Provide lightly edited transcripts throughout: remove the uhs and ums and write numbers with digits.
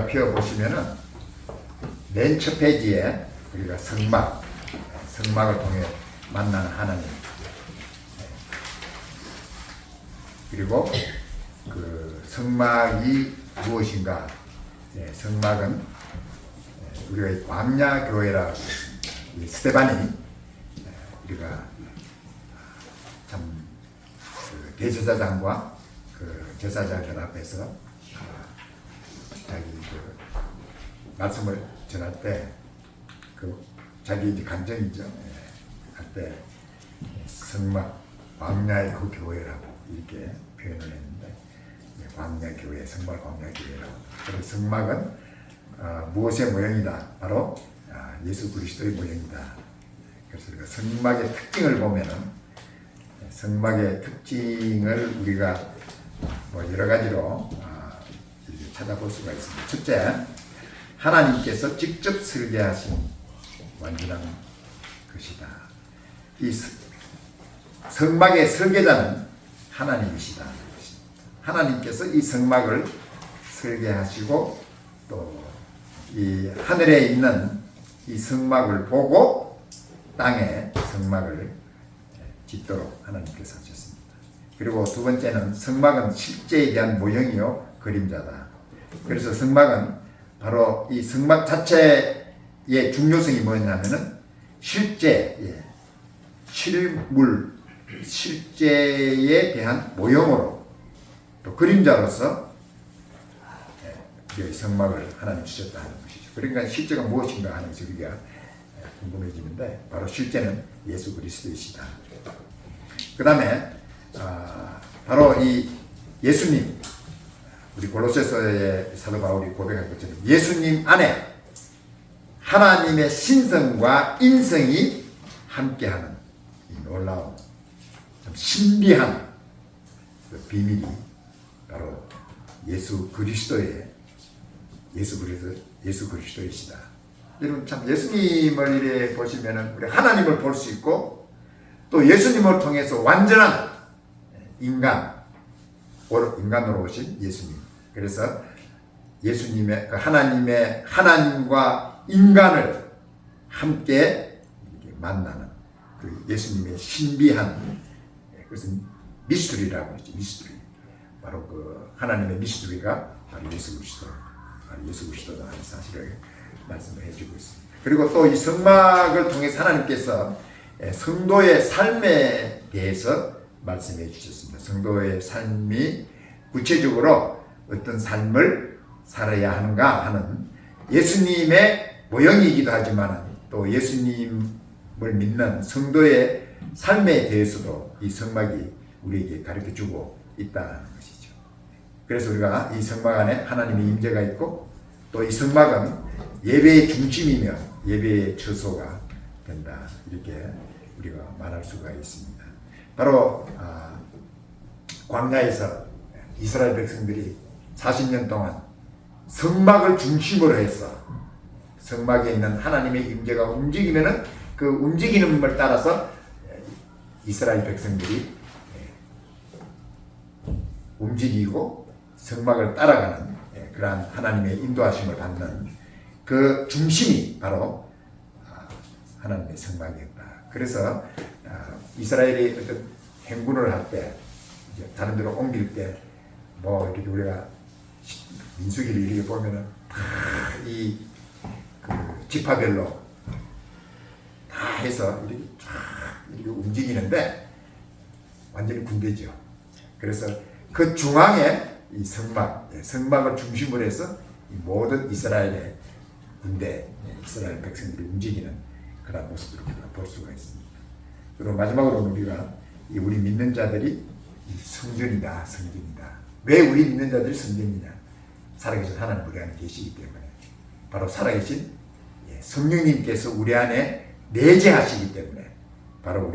펴보시면은 맨 첫 페이지에 우리가 성막을 통해 만나는 하나님, 그리고 그 성막이 무엇인가? 성막은 우리가 광야 교회라 스데반이 우리가 참 그 대제사장과 그 제사장들 앞에서 자기 그 말씀을 전할 때 그 자기 이제 감정이죠. 할 때 성막 광야의 그 교회라고 이렇게 표현을 했는데 광야 교회, 성막 광야 교회라고. 그래서 성막은 무엇의 모형이다? 바로 예수 그리스도의 모형이다. 그래서 우리가 성막의 특징을 보면은 성막의 특징을 우리가 뭐 여러 가지로 이렇게 찾아볼 수가 있습니다. 첫째, 하나님께서 직접 설계하신 완전한 것이다. 이 성막의 설계자는 하나님이시다. 하나님께서 이 성막을 설계하시고 또 이 하늘에 있는 이 성막을 보고 땅에 성막을 짓도록 하나님께서 하셨습니다. 그리고 두 번째는 성막은 실제에 대한 모형이요 그림자다. 그래서 성막은 바로 이 성막 자체의 중요성이 뭐냐면은 실제, 실제에 대한 모형으로 또 그림자로서 성막을 하나님 주셨다 하는 것이죠. 그러니까 실제가 무엇인가 하는 것이 우리가 궁금해지는데 바로 실제는 예수 그리스도이시다. 그 다음에 바로 이 예수님, 우리 골로새서의 사도 바울이 고백한 것처럼 예수님 안에 하나님의 신성과 인성이 함께하는 이 놀라운 참 신비한 그 비밀이 바로 예수 그리스도이시다. 여러분 참 예수님을 이래 보시면은 우리 하나님을 볼 수 있고 또 예수님을 통해서 완전한 인간으로 오신 예수님. 그래서 예수님의 하나님과 인간을 함께 만나는 그 예수님의 신비한 그것은 미스터리라고 하죠. 미스터리. 바로 그 하나님의 미스터리가 바로 예수 그리스도다 하는 사실을 말씀을 해주고 있습니다. 그리고 또 이 성막을 통해서 하나님께서 성도의 삶에 대해서 말씀해 주셨습니다. 성도의 삶이 구체적으로 어떤 삶을 살아야 하는가 하는 예수님의 모형이기도 하지만 또 예수님을 믿는 성도의 삶에 대해서도 이 성막이 우리에게 가르쳐주고 있다는 것이죠. 그래서 우리가 이 성막 안에 하나님의 임재가 있고 또 이 성막은 예배의 중심이며 예배의 처소가 된다. 이렇게 우리가 말할 수가 있습니다. 바로 광야에서 이스라엘 백성들이 40년 동안 성막을 중심으로 해서 성막에 있는 하나님의 임재가 움직이면은 그 움직이는 것을 따라서 이스라엘 백성들이 움직이고 성막을 따라가는 그러한 하나님의 인도하심을 받는 그 중심이 바로 하나님의 성막이었다. 그래서 이스라엘이 어떤 행군을 할 때 다른 데로 옮길 때 뭐 이렇게 우리가 민수기를 이렇게 보면은 이 그 지파별로 다 해서 이렇게 움직이는데 완전히 군대죠. 그래서 그 중앙에 이 성막을 중심으로 해서 이 모든 이스라엘의 군대, 이스라엘 백성들이 움직이는 그런 모습을 우리가 볼 수가 있습니다. 그리고 마지막으로 우리가 우리 믿는 자들이 성전이다. 왜 우리 믿는 자들이 성전이냐? 살아계신 하나님 우리 안에 계시기 때문에 바로 살아계신 성령님께서 우리 안에 내재하시기 때문에 바로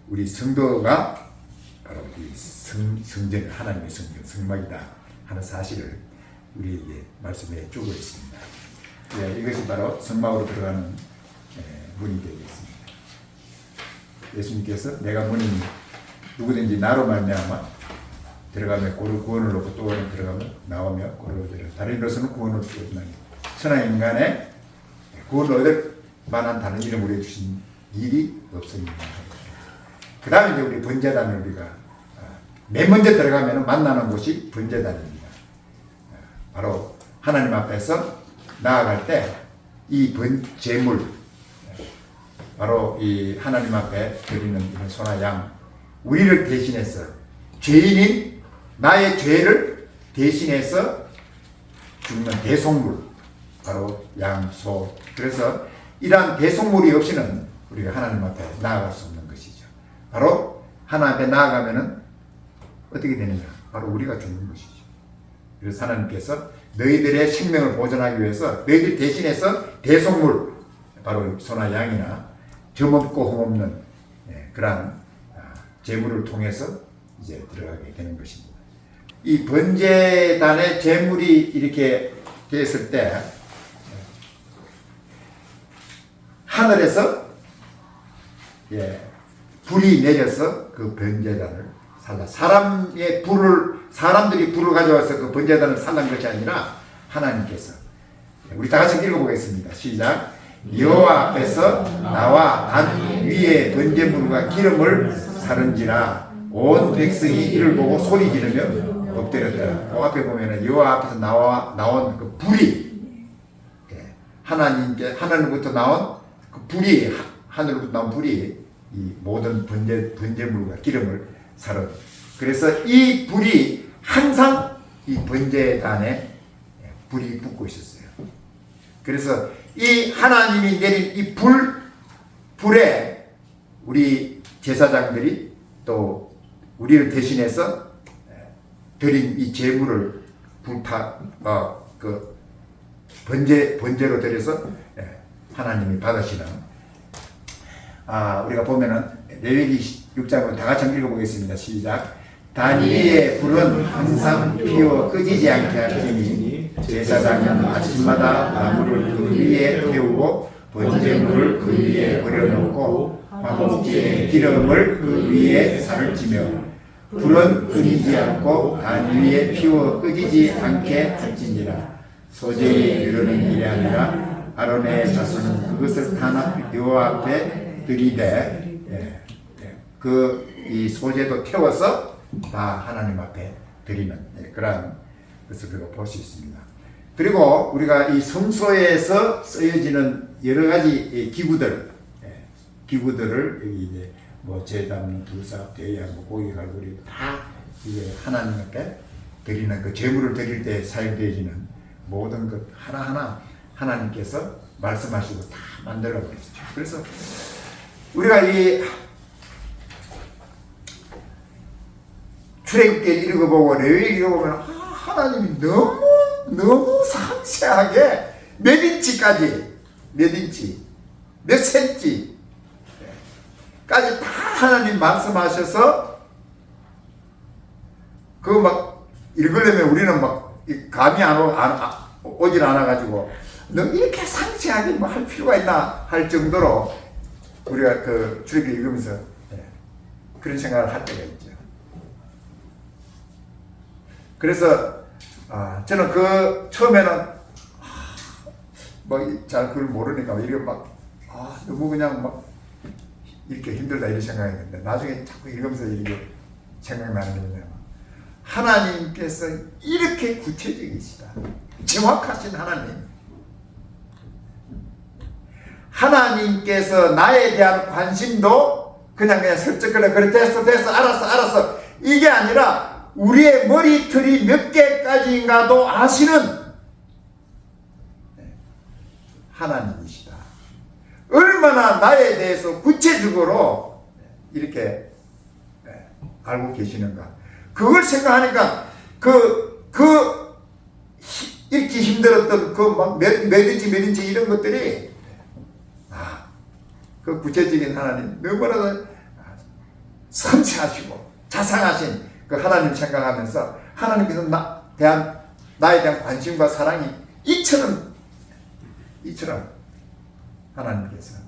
우리 성도가 바로 이 성전, 하나님의 성전, 성막이다 하는 사실을 우리에게 말씀해 주고 있습니다. 이것이 바로 성막으로 들어가는 문이 되겠습니다. 예수님께서 내가 문이니 누구든지 나로 말미암아 들어가면 고를 구원을 얻고 또 들어가면 나오며 고를 얻으려. 다른 이로서는 구원을 얻는 선한 인간의 구원을 얻을 만한 다른 이름으로 해주신 일이 없습니다. 그 다음에 이제 우리 번제단을 우리가 맨 먼저 들어가면 만나는 곳이 번제단입니다. 바로 하나님 앞에서 나아갈 때 이 제물, 바로 이 하나님 앞에 드리는 이런 소나 양, 우리를 대신해서 죄인인 나의 죄를 대신해서 죽는 대속물, 바로 양, 소. 그래서 이러한 대속물이 없이는 우리가 하나님 앞에 나아갈 수 없는 것이죠. 바로 하나님 앞에 나아가면은 어떻게 되느냐? 바로 우리가 죽는 것이죠. 그래서 하나님께서 너희들의 생명을 보존하기 위해서 너희들 대신해서 대속물, 바로 소나 양이나 점없고 흠없는 그러한 제물을 통해서 이제 들어가게 되는 것입니다. 이 번제단의 제물이 이렇게 됐을 때 하늘에서 불이 내려서 그 번제단을 살라. 사람들이 불을 가져와서 그 번제단을 살란 것이 아니라 하나님께서. 우리 다 같이 읽어보겠습니다. 시작. 여호와 앞에서 나와 단 위에 번제물과 기름을 사른지라. 온 백성이 이를 보고 소리 지르며 엎드렸더라. 그 앞에 보면은 여호와 앞에서 나온 그 불이, 하나님부터 나온 그 불이, 하늘로부터 나온 불이 이 모든 번제물과 기름을 사른. 그래서 이 불이 항상 이 번제단에 불이 붙고 있었어요. 그래서 이 하나님이 내린 이 불에 우리 제사장들이 또 우리를 대신해서 드린 이 제물을 번제로 드려서 하나님이 받으시는. 우리가 보면은 레위기 6장으로 다 같이 읽어보겠습니다. 시작. 단 위에 불은 항상 피워 끄지지 않게 할지니 제사장은 아침마다 나무를 그 위에 태우고 번제물을 그 위에 버려놓고 화목제의 기름을 그 위에 사를지며 불은 끊이지 않고 단 위에 피워 끄지지 않게 할지니라. 소재에 이르는 일이 아니라 아론의 자손은 그것을 탄압 여호와 앞에 드리되 이 소재도 태워서 다 하나님 앞에 드리는 그런 것을 우리가 볼 수 있습니다. 그리고 우리가 이 성소에서 쓰여지는 여러 가지 기구들을 여기 이제 뭐 제단, 불사, 대야, 뭐 고기 갈고리 다 이제 하나님 앞에 드리는 그 제물을 드릴 때 사용되어지는 모든 것 하나하나 하나님께서 말씀하시고 다 만들어 버리셨죠. 그래서 우리가 이 출애굽기 읽어보고 레위기 읽어보면 하나님이 너무 상세하게 몇 인치까지 몇 센치까지 다 하나님 말씀하셔서 그거 막 읽으려면 우리는 막 감이 오질 않아가지고 너 이렇게 상세하게 뭐 할 필요가 있나 할 정도로 우리가 그 출애굽기 읽으면서 그런 생각을 할 때가 있죠. 그래서 저는 그 처음에는 뭐 잘 그걸 모르니까 이렇게 막 너무 그냥 막 이렇게 힘들다 이런 생각했는데 나중에 자꾸 읽으면서 이렇게 생각나는 게 뭐냐면 하나님께서 이렇게 구체적이시다. 정확하신 하나님께서 나에 대한 관심도 그냥 설적거려 그래 됐어 알았어 이게 아니라 우리의 머리털이 몇 개까지인가도 아시는 하나님이시다. 얼마나 나에 대해서 구체적으로 이렇게 알고 계시는가. 그걸 생각하니까 이렇게 힘들었던 몇 인치 이런 것들이 그 구체적인 하나님 너무나도 섬세하시고 자상하신 그 하나님 생각하면서 하나님께서 나에 대한 관심과 사랑이 이처럼 하나님께서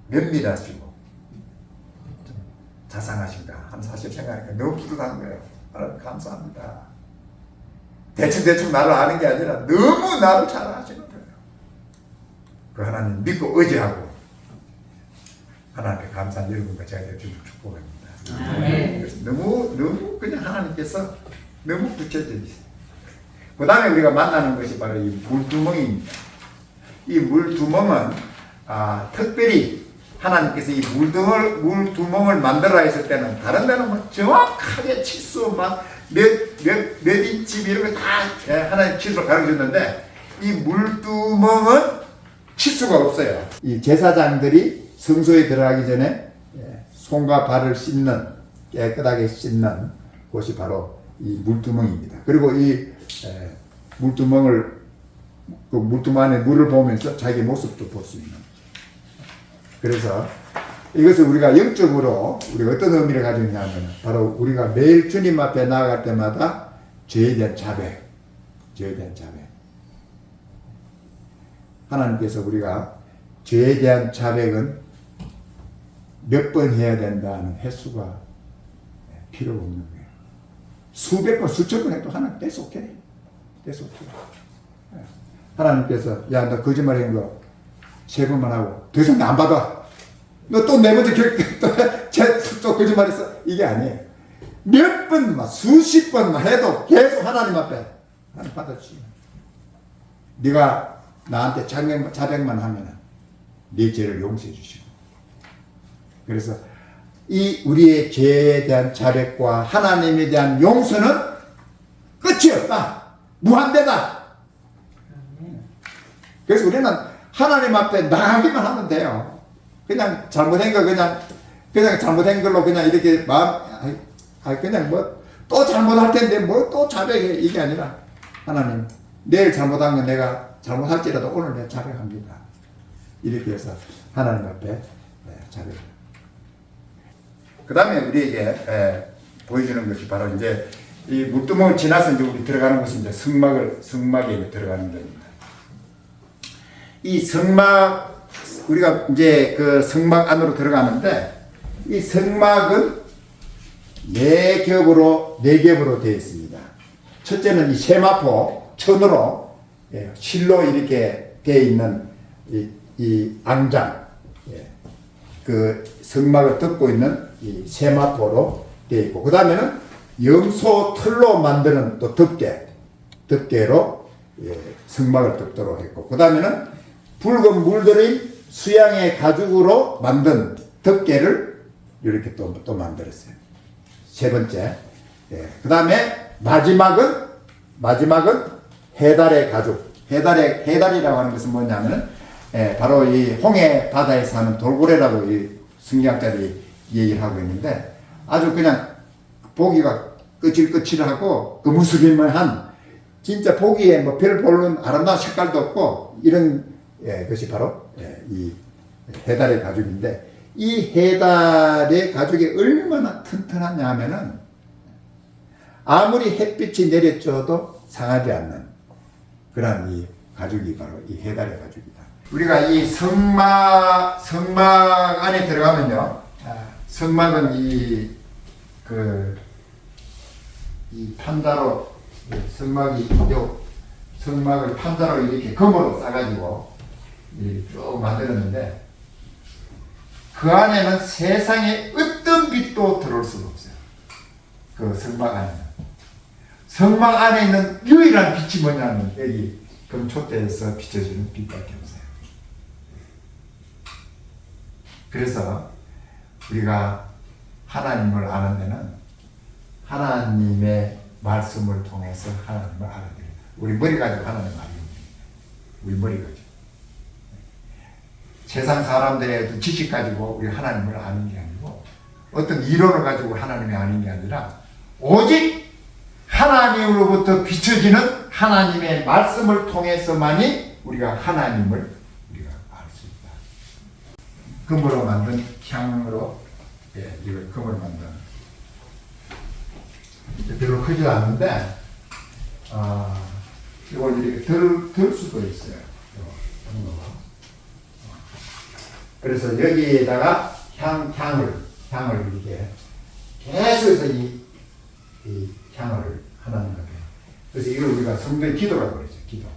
면밀하시고 자상하신가 하는 사실 생각하니까 너무 뿌듯한 거예요. 하나님 감사합니다. 대충 나를 아는 게 아니라 너무 나를 잘 아시는 거예요. 그 하나님 믿고 의지하고 하나님께 감사한 여러분과 제가 될 줄을 축복합니다. 그래서 너무 그냥 하나님께서 너무 구체적이세요. 그 다음에 우리가 만나는 것이 바로 이 물두멍입니다. 이 물두멍은 특별히 하나님께서 이 물두멍을 만들어 했을 때는 다른 데는 뭐 정확하게 치수 몇 인치 이런 거 다 하나님 치수로 가르쳐줬는데 이 물두멍은 치수가 없어요. 이 제사장들이 성소에 들어가기 전에 손과 발을 씻는 깨끗하게 씻는 곳이 바로 이 물두멍입니다. 그리고 이 물두멍을 그 물두멍 안에 물을 보면서 자기 모습도 볼 수 있는 거죠. 그래서 이것을 우리가 영적으로 우리가 어떤 의미를 가지고 있냐면 바로 우리가 매일 주님 앞에 나아갈 때마다 죄에 대한 자백. 하나님께서 우리가 죄에 대한 자백은 몇 번 해야 된다는 횟수가 필요 없는 거예요. 수백 번, 수천 번 해도 하나님 떼속해. 하나님께서 야, 너 거짓말 한 거 3번만 하고 더 이상 안 받아. 너 또 네 번째 또 거짓말했어. 이게 아니에요. 몇 번만, 수십 번만 해도 계속 하나님 앞에 하나님 받아주시면 네가 나한테 자백만 하면 네 죄를 용서해 주시고. 그래서 이 우리의 죄에 대한 자백과 하나님에 대한 용서는 끝이 없다. 무한대다. 그래서 우리는 하나님 앞에 나가기만 하면 돼요. 그냥 잘못한 거 그냥 잘못한 걸로 그냥 이렇게 그냥 뭐 또 잘못할 텐데 뭐 또 자백해 이게 아니라 하나님 내일 잘못한 건 내가 잘못할지라도 오늘 내가 자백합니다. 이렇게 해서 하나님 앞에 자백. 그 다음에 우리에게 보여주는 것이 바로 이제 이 물두멍을 지나서 이제 우리 들어가는 것이 이제 성막에 들어가는 겁니다. 이 성막, 우리가 이제 그 성막 안으로 들어가는데 이 성막은 네 겹으로 되어 있습니다. 첫째는 이 세마포, 천으로 실로 이렇게 되어 있는 이 앙장, 그 성막을 덮고 있는 이 세마포로 되어 있고, 그 다음에는 염소 털로 만드는 또 덮개로 성막을 덮도록 했고, 그 다음에는 붉은 물들인 수양의 가죽으로 만든 덮개를 이렇게 또 만들었어요. 세 번째. 그 다음에 마지막은 해달의 가죽. 해달이라고 하는 것은 뭐냐면 바로 이 홍해 바다에 사는 돌고래라고 이 성경학자들이 얘기를 하고 있는데, 아주 그냥 보기가 거칠거칠하고 거무스름한, 진짜 보기에 뭐 별 보는 아름다운 색깔도 없고 이런 것이 바로 이 해달의 가죽인데, 이 해달의 가죽이 얼마나 튼튼하냐 하면은 아무리 햇빛이 내려줘도 상하지 않는 그런 이 가죽이 바로 이 해달의 가죽이다. 우리가 이 성막 안에 들어가면요, 성막은 이 판자로, 성막을 판자로 이렇게 금으로 싸가지고 쭉 만들었는데, 그 안에는 세상에 어떤 빛도 들어올 수가 없어요. 그 성막 안에는. 성막 안에 있는 유일한 빛이 뭐냐면 여기 금초대에서 비춰주는 빛밖에 없어요. 그래서 우리가 하나님을 아는 데는 하나님의 말씀을 통해서 하나님을 알아야 돼요. 우리 머리 가지고 하나님을 알아야 돼요. 우리 머리 가지고. 세상 사람들의 지식 가지고 우리 하나님을 아는 게 아니고, 어떤 이론을 가지고 하나님을 아는 게 아니라 오직 하나님으로부터 비춰지는 하나님의 말씀을 통해서만이 우리가 하나님을 알 수 있다. 금으로 만든 향으로, 이걸 금으로 만든, 별로 크지 않는데 이걸 이렇게 들 수도 있어요. 그래서 여기에다가 향을 이렇게 계속해서 이 향을 하나님 앞에. 그래서 이걸 우리가 성도의 기도라고 그러죠. 기도.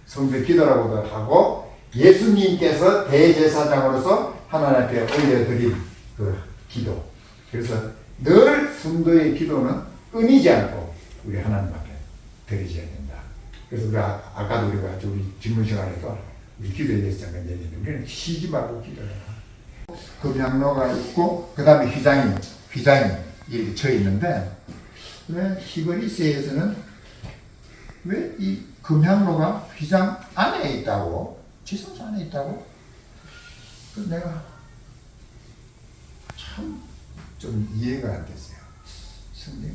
성도의 기도라고도 하고 예수님께서 대제사장으로서 하나님 앞에 올려드린 그 기도. 그래서 늘 성도의 기도는 끊이지 않고 우리 하나님 앞에 드려져야 된다. 그래서 우리가 아까도 우리가 우리 질문 시간에도 우리 기도에 대해서 잠깐 얘기했는데 우리는 쉬지 말고 기도해라. 금향로가 있고 그 다음에 휘장이 이렇게 쳐 있는데 왜 히브리서에서는 왜 이 금향로가 휘장 안에 있다고? 지성소 안에 있다고? 그 내가 참 좀 이해가 안 됐어요. 성경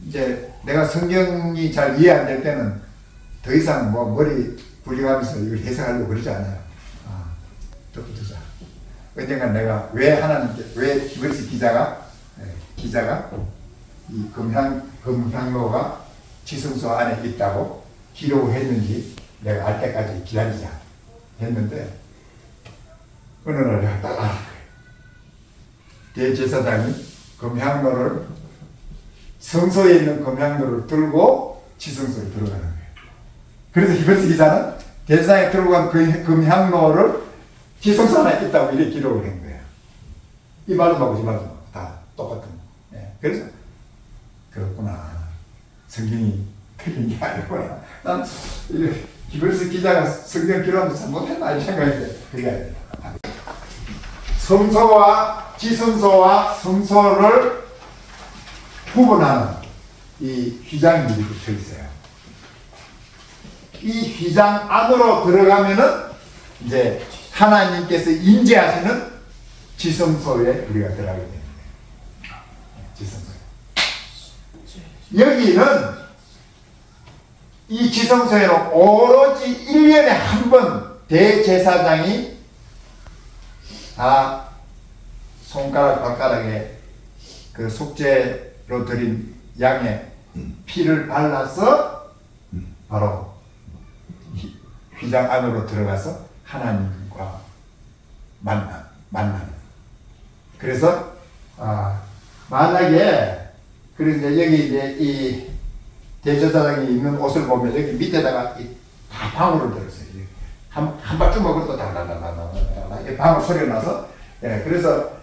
이제 내가 성경이 잘 이해 안 될 때는 더 이상 뭐 머리 굴려가면서 이걸 해석하려고 그러지 않아요. 또 붙자. 언젠가 내가 왜 히브리서 기자가 이 금향로가 지성소 안에 있다고 기록했는지 내가 알 때까지 기다리자 했는데 어느 날 내가 딱 알았어요. 대제사장이 금향로를 성소에 있는 금향로를 들고 지성소에 들어가는 거예요. 그래서 히브리서 기자는 대제사장이 들고 간 금향로를 지성소 안에 있다고 이렇게 기록을 한 거예요. 이 말도 하고 이 말도 하고 다 똑같은. 그래서 그렇구나. 성경이 틀린 게 아니구나. 난 히브리서 기자가 성경 기록하면서 잘못했나 이 생각인데 그게 아니라 성소와 지성소와 성소를 구분하는 이 휘장이 이렇게 쳐 있어요. 이 휘장 안으로 들어가면은 이제 하나님께서 임재하시는 지성소에 우리가 들어가게 되는 거예요. 지성소에. 여기는 이 지성소에는 오로지 1년에 한 번 대제사장이 다 손가락 발가락에 그 속죄로 드린 양의 피를 발라서 바로 휘장 안으로 들어가서 하나님과 만나는. 그래서 만약에 그래서 여기 이제 이 대제사장이 입는 옷을 보면 여기 밑에다가 다 방울을 들었어요. 한 발쯤 먹어도 달달달달달 방울 소리가 나서 그래서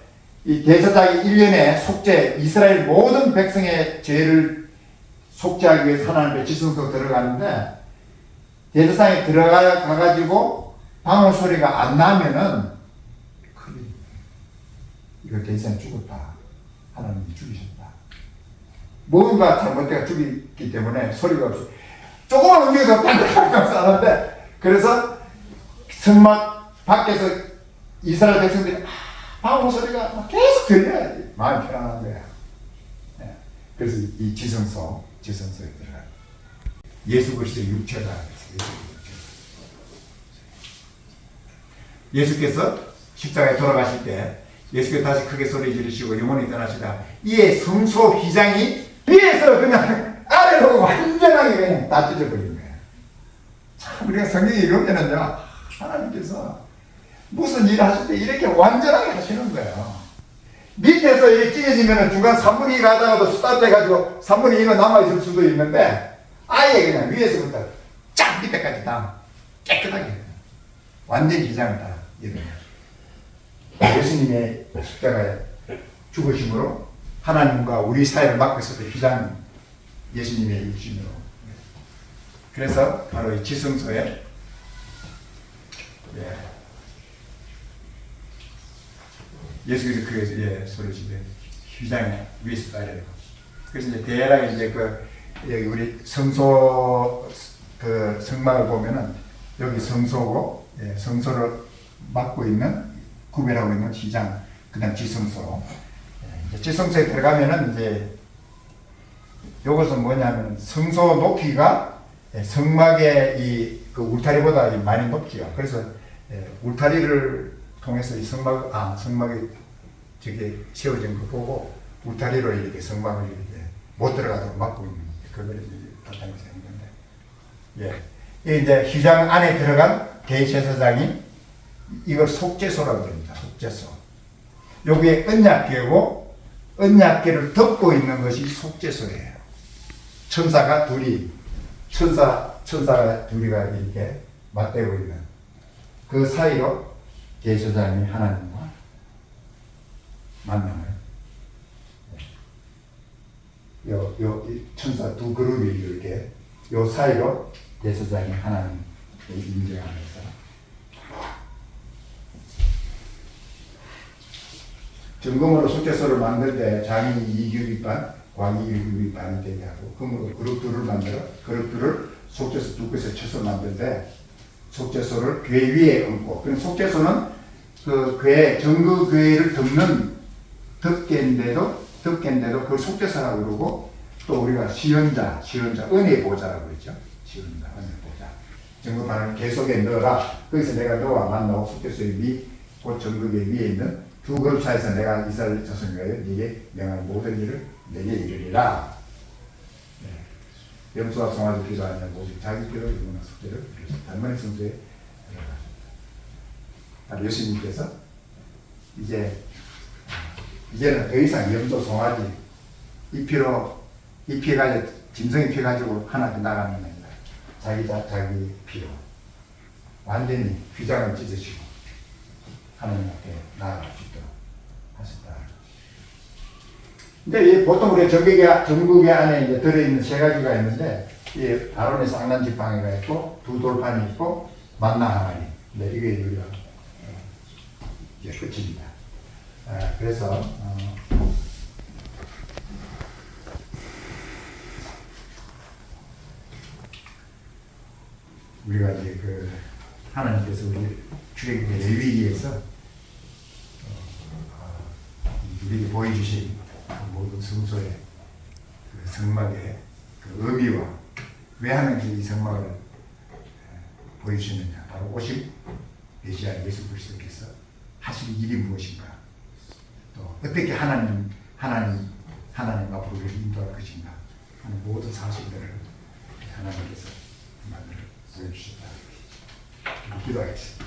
이 대제사장이 1년에 속죄 이스라엘 모든 백성의 죄를 속죄하기 위해서 하나님의 지성소 들어가는데 대제사장이 들어가가지고 방울 소리가 안 나면은 이거 대제사장이 죽었다. 하나님이 죽이셨다. 뭔가 잘못되어 죽이기 때문에 소리가 없이 조금만 움직여서 반짝반짝 하는데 그래서 성막 밖에서 이스라엘 백성들이 방울 소리가 계속 들려야 마음이 편안한 거야. 그래서 이 지성소에 들어가요. 예수 그리스도의 육체다. 예수께서 십자가에 돌아가실 때 예수께서 다시 크게 소리 지르시고 영원히 떠나시다. 이에 성소 휘장이 위에서 그냥 아래로 완전하게 그냥 다 찢어버린 거예요. 참 우리가 성경에 읽으면은요 하나님께서 무슨 일을 하실 때 이렇게 완전하게 하시는 거예요. 밑에서 이렇게 찢어지면 중간 3분의 2 가다가도 스타트 해가지고 3분의 2가 남아있을 수도 있는데 아예 그냥 위에서부터 쫙 밑에까지 다 깨끗하게 완전히 휘장을 다 이루어요. 예수님의 십자가에 죽으심으로 하나님과 우리 사이를 막고 있었던 휘장 예수님의 육신으로. 그래서 바로 이 지성소에 예수께서 그게 소리 지르 휘장에 위에서 따르고. 그래서 이제 대략 이제 여기 우리 성소 그 성막을 보면은 여기 성소고 성소를 막고 있는 구별하고 있는 휘장 그다음 지성소. 지성소에 들어가면은 이제 이것은 뭐냐면 성소 높이가 성막의 그 울타리보다 많이 높지요. 그래서 울타리를 통해서 이 성막이 저게 세워진 거 보고 울타리로 이렇게 성막을 이렇게 못 들어가도록 막고 있는 그걸 이제 나타내서 했는데, 이제 휘장 안에 들어간 대제사장이 이걸 속죄소라고 합니다. 속죄소. 여기에 언약궤고 언약궤를 덮고 있는 것이 속죄소예요. 천사가 둘이 이렇게 맞대고 있는 그 사이로 제사장이 하나님과 만남을 이 천사 두 그룹이 이렇게 요 사이로 제사장이 하나님을 인정하면서 점검으로 속죄소를 만들 때 장이 2규빗반, 광이 1규빗반이 되게 하고 금으로 그룹 둘을 만들어 그룹 둘을 속죄소 두 곳에 쳐서 만들 때 속죄소를 궤 위에 얹고, 그럼 속죄소는 그 궤, 정그 궤를 덮개인데도 그걸 속죄소라고 그러고, 또 우리가 시언자, 은혜 보좌라고 그랬죠. 시언자, 은혜 보좌. 정금판을 궤 속에 넣어라. 거기서 내가 너와 만나고 속죄소의 곧 정그 궤 위에 있는 두 그룹 사이에서 내가 이스라엘 자손에게 네게 명한 모든 일을 내게 이르리라. 염소와 송아지 피가 아니라 오직 자기 피로 이루는 속죄를 이루셨다. 단번에 성소에 들어가셨다. 예수님께서 이제는 더 이상 염소 송아지 이 피 가지고 짐승의 피 가지고 하나님 나가는 게 아니라 자기 피로 완전히 휘장을 찢으시고 하나님 앞에 나아갈 수 있도록 하셨다. 근데 보통 우리 정국의 안에 이제 들어있는 세 가지가 있는데, 이 아론의 쌍난 지팡이가 있고, 두 돌판이 있고, 만나 항아리. 네, 이게 우리가 이제 끝입니다. 그래서 우리가 이제 그 하나님께서 우리 출애굽기 레위기에서 우리에게 보여주신 모든 성소의 그 성막의 그 의미와 왜 하나님께서 이 성막을 보여주시느냐, 바로 오실 메시아 예수 그리스도께서 하실 일이 무엇인가, 또 어떻게 하나님 앞으로 우리를 인도할 것인가 하는 모든 사실들을 하나님께서 만들어 보여주셨다. 기도하겠습니다.